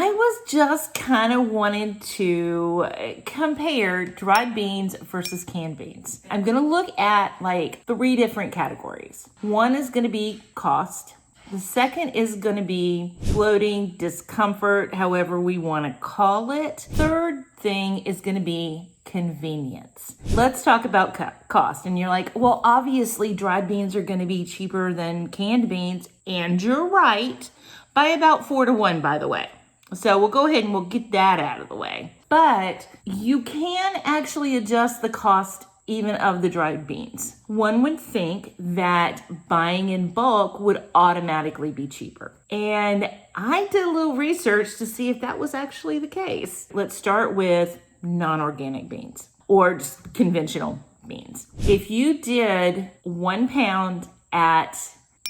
I was just kind of wanted to compare dried beans versus canned beans. I'm going to look at like 3 different categories. One is going to be cost. The second is going to be bloating, discomfort, however we want to call it. Third thing is going to be convenience. Let's talk about cost. And you're like, well, obviously dried beans are going to be cheaper than canned beans. And you're right, by about 4 to 1, by the way. So we'll go ahead and we'll get that out of the way. But you can actually adjust the cost even of the dried beans. One would think that buying in bulk would automatically be cheaper. And I did a little research to see if that was actually the case. Let's start with non-organic beans or just conventional beans. If you did 1 pound at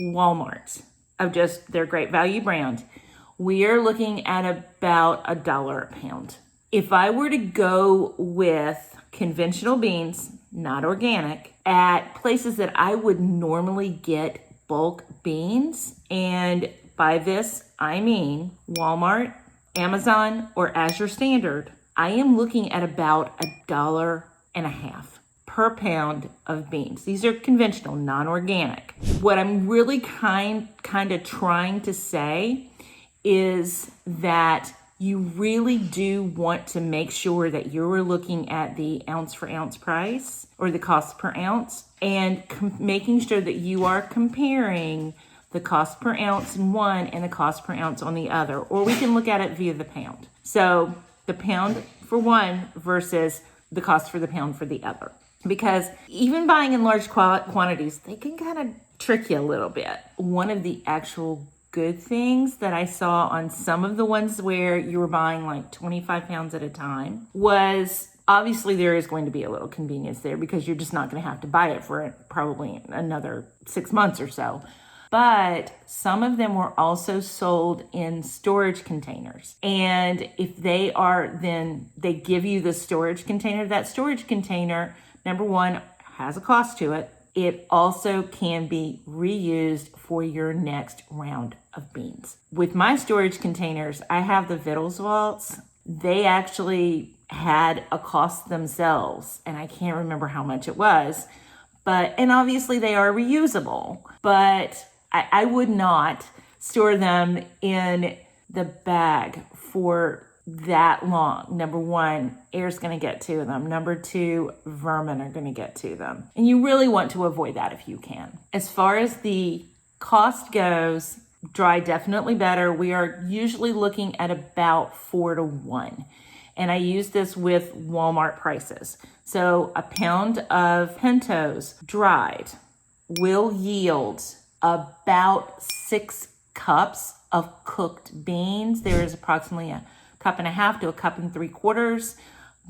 Walmart of just their Great Value brand, we are looking at about $1 a pound. If I were to go with conventional beans, not organic, at places that I would normally get bulk beans, and by this I mean Walmart, Amazon, or Azure Standard, I am looking at about $1.50 per pound of beans. These are conventional, non-organic. What I'm really kind of trying to say is that you really do want to make sure that you're looking at the ounce for ounce price or the cost per ounce and making sure that you are comparing the cost per ounce in one and the cost per ounce on the other, or we can look at it via the pound. So the pound for one versus the cost for the pound for the other. Because even buying in large quantities, they can kind of trick you a little bit. One of the actual good things that I saw on some of the ones where you were buying like 25 pounds at a time was obviously there is going to be a little convenience there because you're just not going to have to buy it for probably another 6 months or so. But some of them were also sold in storage containers. And if they are, then they give you the storage container. That storage container, number one, has a cost to it. It also can be reused for your next round of beans. With my storage containers, I have the Vittles vaults. They actually had a cost themselves, and I can't remember how much it was. And obviously they are reusable, but I would not store them in the bag for that long. Number one, air's going to get to them. Number two, vermin are going to get to them. And you really want to avoid that if you can. As far as the cost goes, dry definitely better. We are usually looking at about 4 to 1. And I use this with Walmart prices. So a pound of pintos dried will yield about 6 cups of cooked beans. There is approximately a 1.5 to 1.75 cups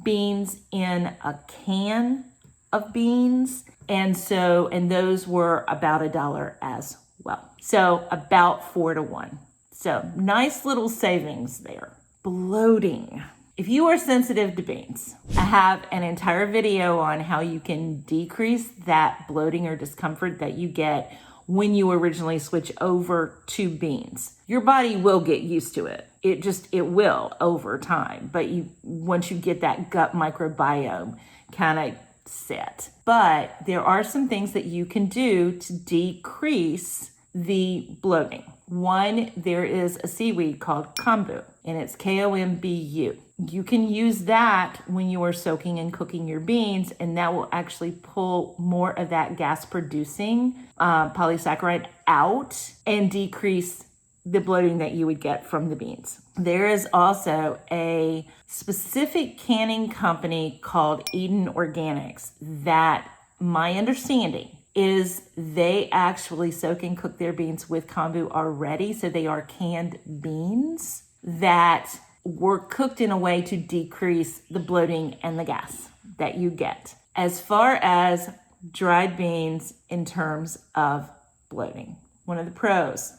beans in a can of beans. And those were about $1 as well. So about 4 to 1. So nice little savings there. Bloating. If you are sensitive to beans, I have an entire video on how you can decrease that bloating or discomfort that you get when you originally switch over to beans. Your body will get used to it. It will over time, but once you get that gut microbiome kind of set. But there are some things that you can do to decrease the bloating. One, there is a seaweed called kombu, and it's kombu. You can use that when you are soaking and cooking your beans, and that will actually pull more of that gas-producing polysaccharide out and decrease the bloating that you would get from the beans. There is also a specific canning company called Eden Organics that my understanding is they actually soak and cook their beans with kombu already. So they are canned beans that were cooked in a way to decrease the bloating and the gas that you get. As far as dried beans in terms of bloating, one of the pros,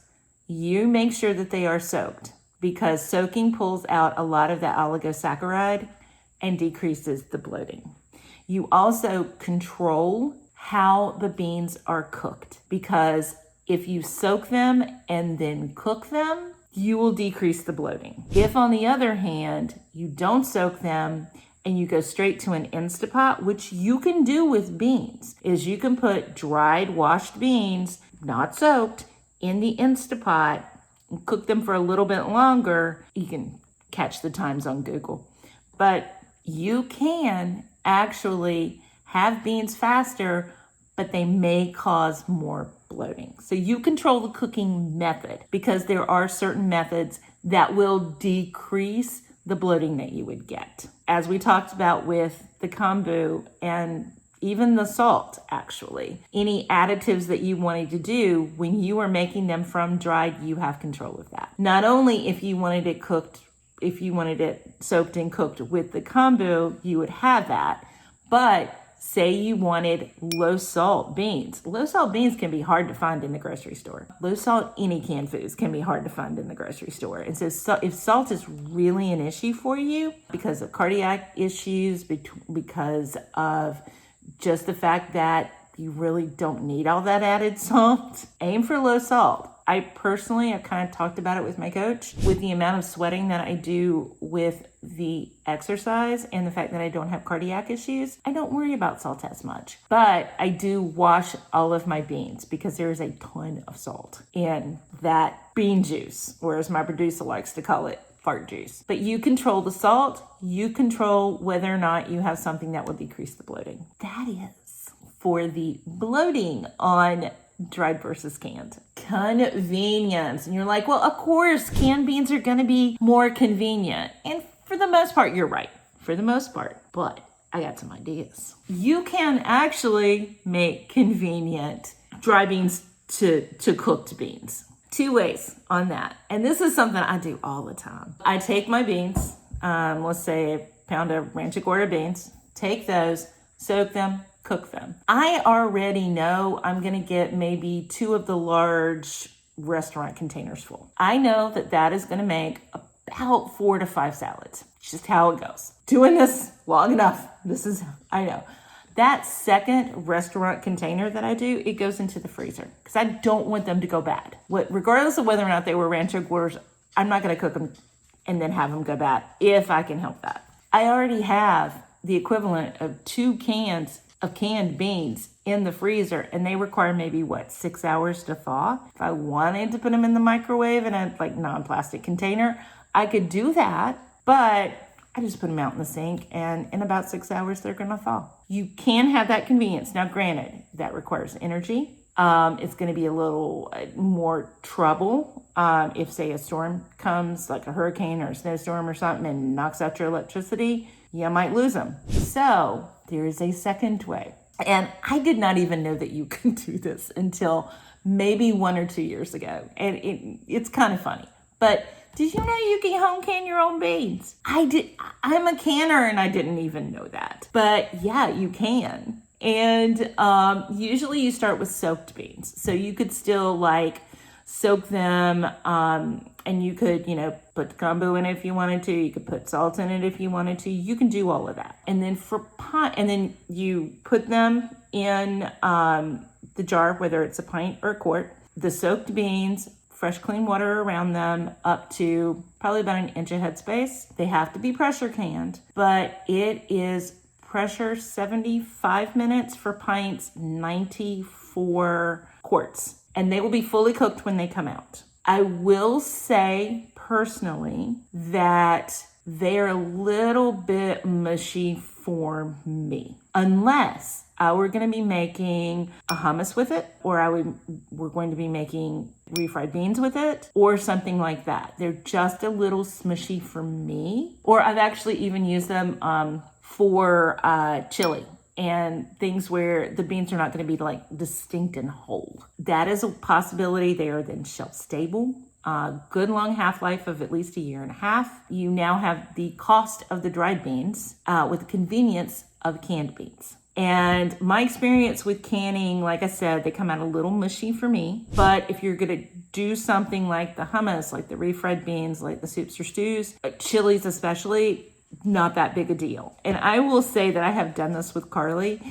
you make sure that they are soaked because soaking pulls out a lot of that oligosaccharide and decreases the bloating. You also control how the beans are cooked because if you soak them and then cook them, you will decrease the bloating. If, on the other hand, you don't soak them and you go straight to an Instapot, which you can do with beans, is you can put dried, washed beans, not soaked, in the Instapot and cook them for a little bit longer. You can catch the times on Google. But you can actually have beans faster, but they may cause more bloating. So you control the cooking method, because there are certain methods that will decrease the bloating that you would get. As we talked about with the kombu and even the salt, actually, any additives that you wanted to do, when you are making them from dried, you have control of that. Not only if you wanted it cooked, if you wanted it soaked and cooked with the kombu, you would have that. But say you wanted low salt beans. Low salt beans can be hard to find in the grocery store. Low salt, any canned foods can be hard to find in the grocery store. And so if salt is really an issue for you because of cardiac issues, because of just the fact that you really don't need all that added salt, aim for low salt. I personally have kind of talked about it with my coach. With the amount of sweating that I do with the exercise and the fact that I don't have cardiac issues, I don't worry about salt as much. But I do wash all of my beans because there is a ton of salt in that bean juice, or as my producer likes to call it, fart juice. But you control the salt, you control whether or not you have something that will decrease the bloating. That is for the bloating on dried versus canned. Convenience. And you're like, well, of course, canned beans are going to be more convenient. And for the most part, you're right. For the most part. But I got some ideas. You can actually make convenient dry beans to cooked beans. 2 ways on that. And this is something I do all the time. I take my beans, let's say a pound of Rancho Gorda beans, take those, soak them, cook them. I already know I'm going to get maybe 2 of the large restaurant containers full. I know that that is going to make about 4 to 5 salads. It's just how it goes. Doing this long enough. I know. That second restaurant container that I do, it goes into the freezer because I don't want them to go bad. Regardless of whether or not they were Rancho Gordas, I'm not going to cook them and then have them go bad if I can help that. I already have the equivalent of 2 cans of canned beans in the freezer, and they require maybe 6 hours to thaw. If I wanted to put them in the microwave in a non-plastic container, I could do that, but I just put them out in the sink, and in about 6 hours, they're gonna thaw. You can have that convenience. Now, granted, that requires energy. It's gonna be a little more trouble if, say, a storm comes, like a hurricane or a snowstorm or something, and knocks out your electricity, you might lose them. So there is a second way. And I did not even know that you can do this until maybe 1 or 2 years ago. And it's kind of funny. But did you know you can home can your own beans? I'm a canner and I didn't even know that. But yeah, you can. And usually you start with soaked beans. So you could still soak them and you could, put the kombu in it if you wanted to. You could put salt in it if you wanted to. You can do all of that. And then and then you put them in the jar, whether it's a pint or a quart. The soaked beans, fresh clean water around them up to probably about 1 inch of headspace. They have to be pressure canned, but it is pressure 75 minutes for pints, 90 for quarts. And they will be fully cooked when they come out. I will say personally that they're a little bit mushy for me, unless I were going to be making a hummus with it, or we're going to be making refried beans with it, or something like that. They're just a little smushy for me. Or I've actually even used them for chili and things where the beans are not going to be distinct and whole. That is a possibility. They are then shelf stable. Good long half-life of at least 1.5 years. You now have the cost of the dried beans with the convenience of canned beans. And my experience with canning, like I said, they come out a little mushy for me. But if you're going to do something like the hummus, like the refried beans, like the soups or stews, chilies especially, not that big a deal. And I will say that I have done this with Carly,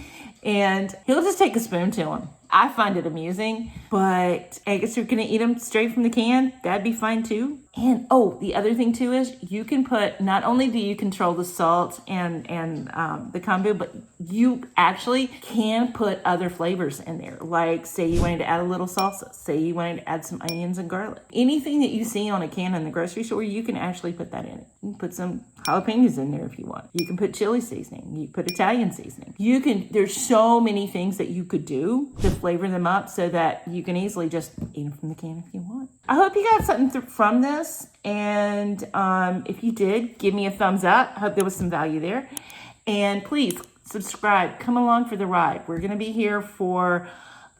and he'll just take a spoon to them. I find it amusing, but I guess you're going to eat them straight from the can. That'd be fine too. And oh, the other thing too is you can put, not only do you control the salt and the kombu, but you actually can put other flavors in there. Like say you wanted to add a little salsa, say you wanted to add some onions and garlic. Anything that you see on a can in the grocery store, you can actually put that in it. You can put some jalapenos in there if you want. You can put chili seasoning. You can put Italian seasoning. There's so many things that you could do to flavor them up so that you can easily just eat them from the can if you want. I hope you got something from this. And if you did, give me a thumbs up. I hope there was some value there. And please subscribe. Come along for the ride. We're going to be here for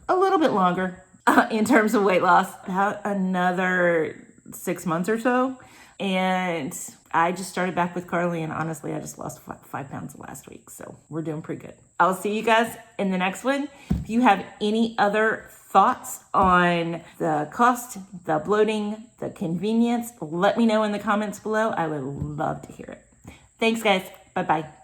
a little bit longer in terms of weight loss, about another 6 months or so. And I just started back with Carly, and honestly, I just lost 5 pounds last week. So we're doing pretty good. I'll see you guys in the next one. If you have any other thoughts on the cost, the bloating, the convenience, let me know in the comments below. I would love to hear it. Thanks, guys. Bye-bye.